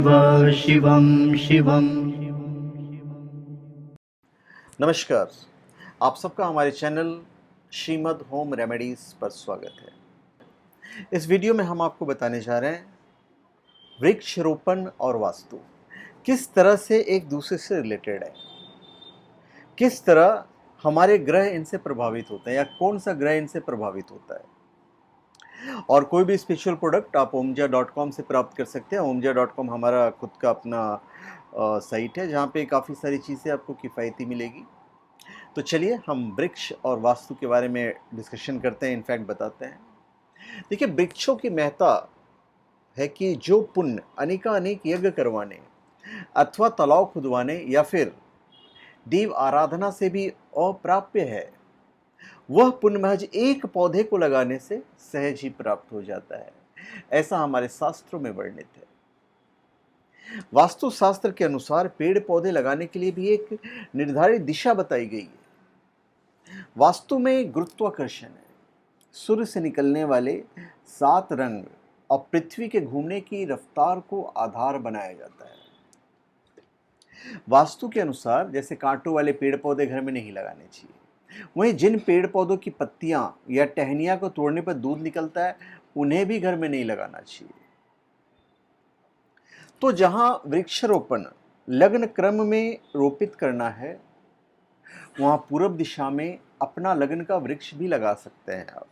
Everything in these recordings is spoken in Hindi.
शिवं शिवं। नमस्कार, आप सबका हमारे चैनल श्रीमद् होम रेमेडीज़ पर स्वागत है। इस वीडियो में हम आपको बताने जा रहे हैं वृक्षारोपण और वास्तु किस तरह से एक दूसरे से रिलेटेड है, किस तरह हमारे ग्रह इनसे प्रभावित होते हैं या कौन सा ग्रह इनसे प्रभावित होता है। और कोई भी स्पिरिचुअल प्रोडक्ट आप omja.com से प्राप्त कर सकते हैं। omja.com हमारा खुद का अपना साइट है जहाँ पे काफ़ी सारी चीज़ें आपको किफ़ायती मिलेगी। तो चलिए हम वृक्ष और वास्तु के बारे में डिस्कशन करते हैं, इनफैक्ट बताते हैं। देखिए, वृक्षों की महत्ता है कि जो पुण्य अनेकानेक यज्ञ करवाने अथवा तालाब खुदवाने या फिर देव आराधना से भी अप्राप्य है, वह पुण्य महज एक पौधे को लगाने से सहज ही प्राप्त हो जाता है। ऐसा हमारे शास्त्रों में वर्णित है। वास्तु शास्त्र के अनुसार पेड़ पौधे लगाने के लिए भी एक निर्धारित दिशा बताई गई है। वास्तु में गुरुत्वाकर्षण है, सूर्य से निकलने वाले 7 रंग और पृथ्वी के घूमने की रफ्तार को आधार बनाया जाता है। वास्तु के अनुसार जैसे कांटों वाले पेड़ पौधे घर में नहीं लगाने चाहिए, वहीं जिन पेड़ पौधों की पत्तियां या टहनियां को तोड़ने पर दूध निकलता है, उन्हें भी घर में नहीं लगाना चाहिए। तो जहां वृक्षारोपण लग्न क्रम में रोपित करना है, वहां पूर्व दिशा में अपना लग्न का वृक्ष भी लगा सकते हैं आप।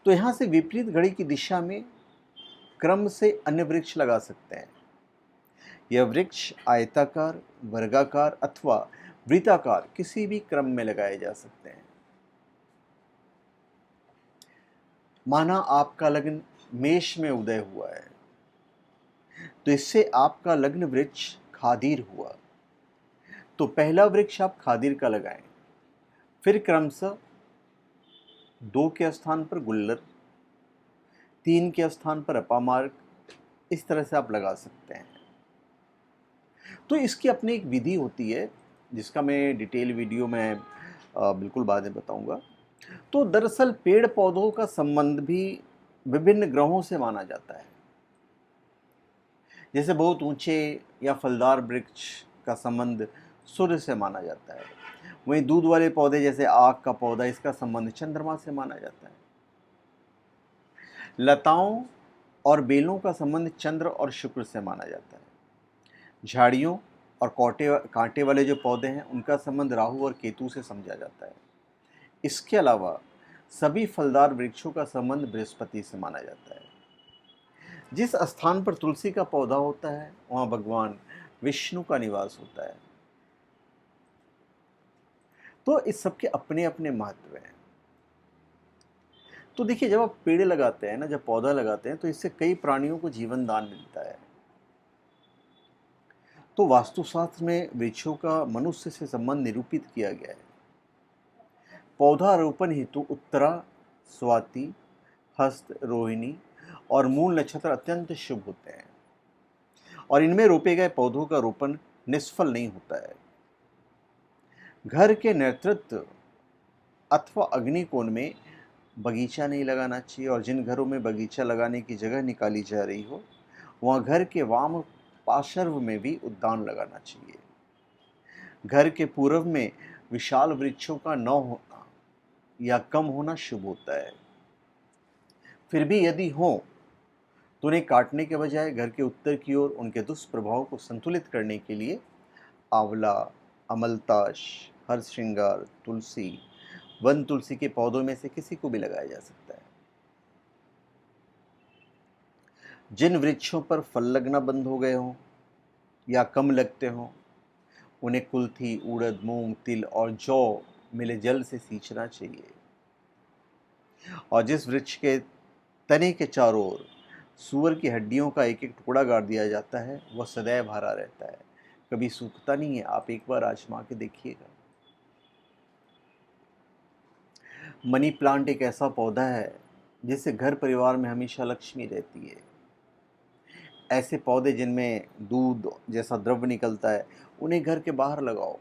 तो यहां से विपरीत घड़ी की दिशा में क्रम से अन्य वृक्ष लगा सकते हैं। यह वृक्ष आयताकार, वर्गाकार अथवा वृत्ताकार किसी भी क्रम में लगाए जा सकते हैं। माना आपका लग्न मेष में उदय हुआ है, तो इससे आपका लग्न वृक्ष खादीर हुआ। तो पहला वृक्ष आप खादीर का लगाएं, फिर क्रमशः 2 के स्थान पर गुल्लर, 3 के स्थान पर अपामार्ग, इस तरह से आप लगा सकते हैं। तो इसकी अपनी एक विधि होती है जिसका मैं डिटेल वीडियो में बिल्कुल बाद में बताऊंगा। तो दरअसल पेड़ पौधों का संबंध भी विभिन्न ग्रहों से माना जाता है। जैसे बहुत ऊंचे या फलदार वृक्ष का संबंध सूर्य से माना जाता है, वहीं दूध वाले पौधे जैसे आक का पौधा, इसका संबंध चंद्रमा से माना जाता है। लताओं और बेलों का संबंध चंद्र और शुक्र से माना जाता है। झाड़ियों और कांटे वाले जो पौधे हैं, उनका संबंध राहु और केतु से समझा जाता है। इसके अलावा सभी फलदार वृक्षों का संबंध बृहस्पति से माना जाता है। जिस स्थान पर तुलसी का पौधा होता है, वहां भगवान विष्णु का निवास होता है। तो इस सब के अपने अपने महत्व हैं। तो देखिए, जब आप पेड़ लगाते हैं ना, जब पौधा लगाते हैं, तो इससे कई प्राणियों को जीवन दान मिलता है। तो वास्तुशास्त्र में वृक्षों का मनुष्य से संबंध निरूपित किया गया है। पौधारोपण हेतु उत्तरा, स्वाति, हस्त, रोहिणी और मूल नक्षत्र अत्यंत शुभ होते हैं और इनमें रोपे गए पौधों का रोपण निष्फल नहीं होता है। घर के नेतृत्व अथवा अग्निकोण में बगीचा नहीं लगाना चाहिए, और जिन घरों में बगीचा लगाने की जगह निकाली जा रही हो, वहाँ घर के वाम पार्श्व में भी उद्यान लगाना चाहिए। घर के पूर्व में विशाल वृक्षों का न होना या कम होना शुभ होता है। फिर भी यदि हो तो उन्हें काटने के बजाय घर के उत्तर की ओर उनके दुष्प्रभाव को संतुलित करने के लिए आंवला, अमलताश, हरश्रृंगार, तुलसी, वन तुलसी के पौधों में से किसी को भी लगाया जा सकता है। जिन वृक्षों पर फल लगना बंद हो गए हों या कम लगते हों, उन्हें कुल्थी, उड़द, मूंग, तिल और जौ मिले जल से सींचना चाहिए। और जिस वृक्ष के तने के चारों ओर सूअर की हड्डियों का एक एक टुकड़ा गाड़ दिया जाता है, वह सदैव हरा रहता है, कभी सूखता नहीं है। आप एक बार आजमा के देखिएगा। मनी प्लांट एक ऐसा पौधा है जिससे घर परिवार में हमेशा लक्ष्मी रहती है। ऐसे पौधे जिनमें दूध जैसा द्रव्य निकलता है, उन्हें घर के बाहर लगाओ।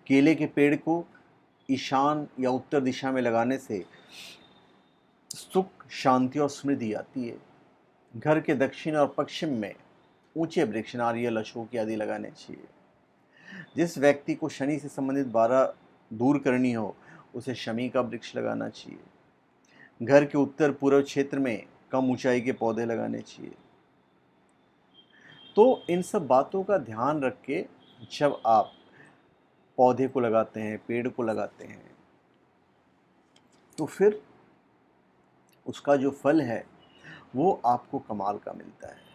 केले के पेड़ को ईशान या उत्तर दिशा में लगाने से सुख, शांति और समृद्धि आती है। घर के दक्षिण और पश्चिम में ऊंचे वृक्ष नारियल, अशोक आदि लगाने चाहिए। जिस व्यक्ति को शनि से संबंधित बाधा दूर करनी हो उसे शमी का वृक्ष लगाना चाहिए। घर के उत्तर पूर्व क्षेत्र में कम ऊंचाई के पौधे लगाने चाहिए। तो इन सब बातों का ध्यान रख के जब आप पौधे को लगाते हैं, पेड़ को लगाते हैं, तो फिर उसका जो फल है वो आपको कमाल का मिलता है।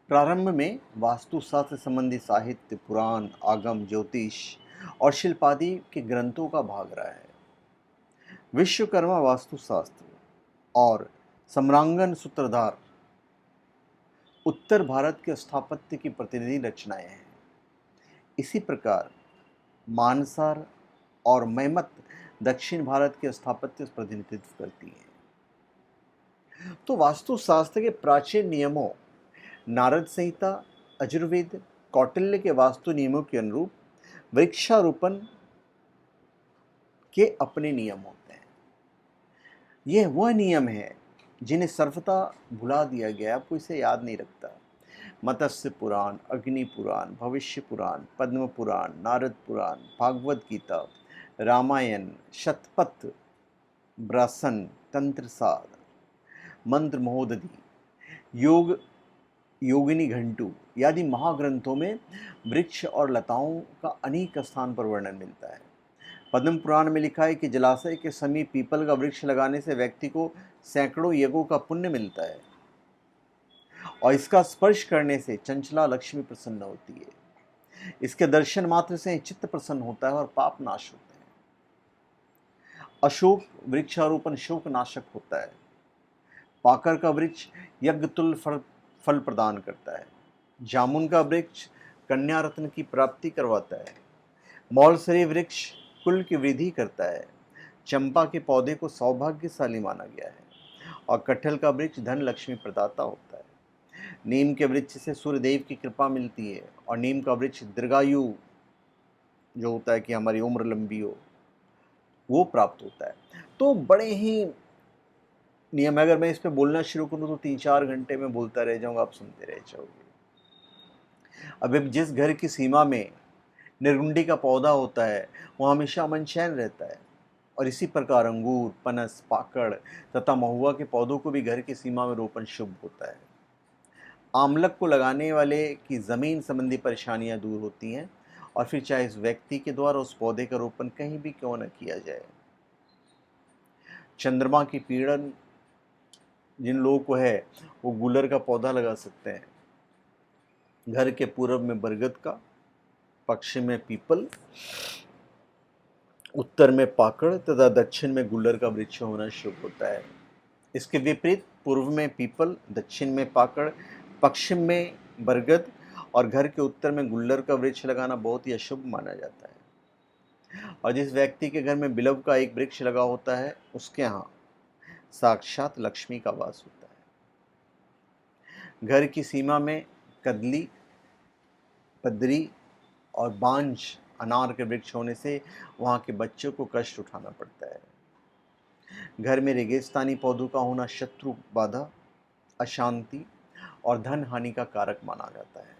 प्रारंभ में वास्तुशास्त्र संबंधी साहित्य, पुराण, आगम, ज्योतिष और शिल्प आदि के ग्रंथों का भाग रहा है। विश्वकर्मा वास्तुशास्त्र और सम्रांगन सूत्रधार उत्तर भारत के स्थापत्य की प्रतिनिधि रचनाएं हैं। इसी प्रकार मानसार और मैमत दक्षिण भारत के स्थापत्य प्रतिनिधित्व करती हैं। तो वास्तुशास्त्र के प्राचीन नियमों, नारद संहिता, अजुर्वेद, कौटिल्य के वास्तु नियमों के अनुरूप वृक्षारोपण के अपने नियम होते हैं। यह वह नियम है जिन्हें सर्वथा भुला दिया गया, अब कोई इसे याद नहीं रखता। मत्स्य पुराण, अग्नि पुराण, भविष्य पुराण, पद्म पुराण, नारद पुराण, भागवत गीता, रामायण, शतपथ ब्रासन, तंत्रसार, मंत्र महोदधि, योग योगिनी घंटू आदि महाग्रंथों में वृक्ष और लताओं का अनेक स्थान पर वर्णन मिलता है। पद्म पुराण में लिखा है कि जलाशय के समीप पीपल का वृक्ष लगाने से व्यक्ति को सैकड़ों यज्ञों का पुण्य मिलता है और इसका स्पर्श करने से चंचला लक्ष्मी प्रसन्न होती है। इसके दर्शन मात्र से चित्त प्रसन्न होता है और पाप नाश होते हैं। अशोक वृक्षारोपण शोक नाशक होता है। पाकर का वृक्ष यज्ञ तुल्य फल प्रदान करता है। जामुन का वृक्ष कन्या रत्न की प्राप्ति करवाता है। मौलसरी वृक्ष कुल की वृद्धि करता है। चंपा के पौधे को सौभाग्यशाली माना गया है और कटहल का वृक्ष धन लक्ष्मी प्रदाता होता है। नीम के वृक्ष से सूर्यदेव की कृपा मिलती है और नीम का वृक्ष दीर्घायु जो होता है कि हमारी उम्र लंबी हो, वो प्राप्त होता है। तो बड़े ही नियम, अगर मैं इस पे बोलना शुरू करूँ तो 3-4 घंटे में बोलता रह जाऊंगा, आप सुनते रह जाओगे। अब जिस घर की सीमा में निर्गुंडी का पौधा होता है वहाँ हमेशा अमन चैन रहता है और इसी प्रकार अंगूर, पनस, पाकड़ तथा महुआ के पौधों को भी घर की सीमा में रोपण शुभ होता है। आमलक को लगाने वाले की ज़मीन संबंधी परेशानियां दूर होती हैं और फिर चाहे इस व्यक्ति के द्वारा उस पौधे का रोपण कहीं भी क्यों न किया जाए। चंद्रमा की पीड़न जिन लोगों को है वो गुलर का पौधा लगा सकते हैं। घर के पूर्व में बरगद का, पश्चिम में पीपल, उत्तर में पाकड़ तथा दक्षिण में गुलर का वृक्ष होना शुभ होता है। इसके विपरीत पूर्व में पीपल, दक्षिण में पाकड़, पश्चिम में बरगद और घर के उत्तर में गुल्लर का वृक्ष लगाना बहुत ही अशुभ माना जाता है। और जिस व्यक्ति के घर में बिलव का एक वृक्ष लगा होता है उसके यहाँ साक्षात लक्ष्मी का वास होता है। घर की सीमा में कदली, पदरी और बांझ अनार के वृक्ष होने से वहाँ के बच्चों को कष्ट उठाना पड़ता है। घर में रेगिस्तानी पौधों का होना शत्रु बाधा, अशांति और धन हानि का कारक माना जाता है।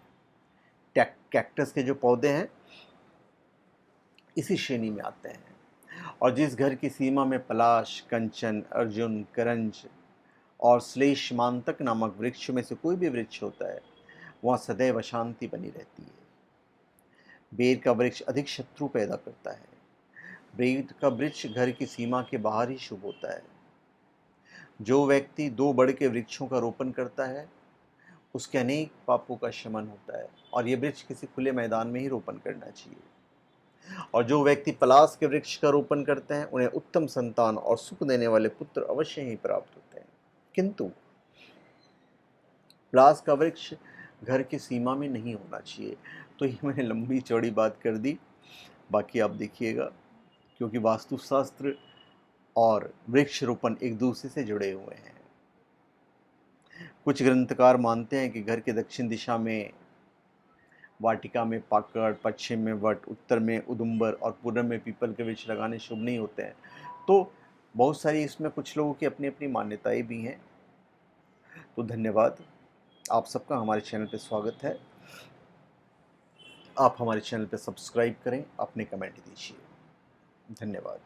कैक्टस के जो पौधे हैं इसी श्रेणी में आते हैं। और जिस घर की सीमा में पलाश, कंचन, अर्जुन, करंज और श्लेषमांतक नामक वृक्ष में से कोई भी वृक्ष होता है वहाँ सदैव अशांति बनी रहती है। बेर का वृक्ष अधिक शत्रु पैदा करता है। बेर का वृक्ष घर की सीमा के बाहर ही शुभ होता है। जो व्यक्ति 2 बड़ के वृक्षों का रोपण करता है उसके अनेक पापों का शमन होता है और ये वृक्ष किसी खुले मैदान में ही रोपण करना चाहिए। और जो व्यक्ति पलाश के वृक्ष का रोपण करते हैं उन्हें उत्तम संतान और सुख देने वाले पुत्र अवश्य ही प्राप्त होते हैं। किंतु पलाश का वृक्ष घर की सीमा में नहीं होना चाहिए। तो ये मैंने लंबी चौड़ी बात कर दी, बाकी आप देखिएगा, क्योंकि वास्तुशास्त्र और वृक्ष रोपण एक दूसरे से जुड़े हुए हैं। कुछ ग्रंथकार मानते हैं कि घर के दक्षिण दिशा में वाटिका में पाकड़, पश्चिम में वट, उत्तर में उदुम्बर और पूर्व में पीपल के वृक्ष लगाने शुभ नहीं होते हैं। तो बहुत सारी इसमें कुछ लोगों की अपनी अपनी मान्यताएं भी हैं। तो धन्यवाद। आप सबका हमारे चैनल पे स्वागत है। आप हमारे चैनल पे सब्सक्राइब करें, अपने कमेंट दीजिए। धन्यवाद।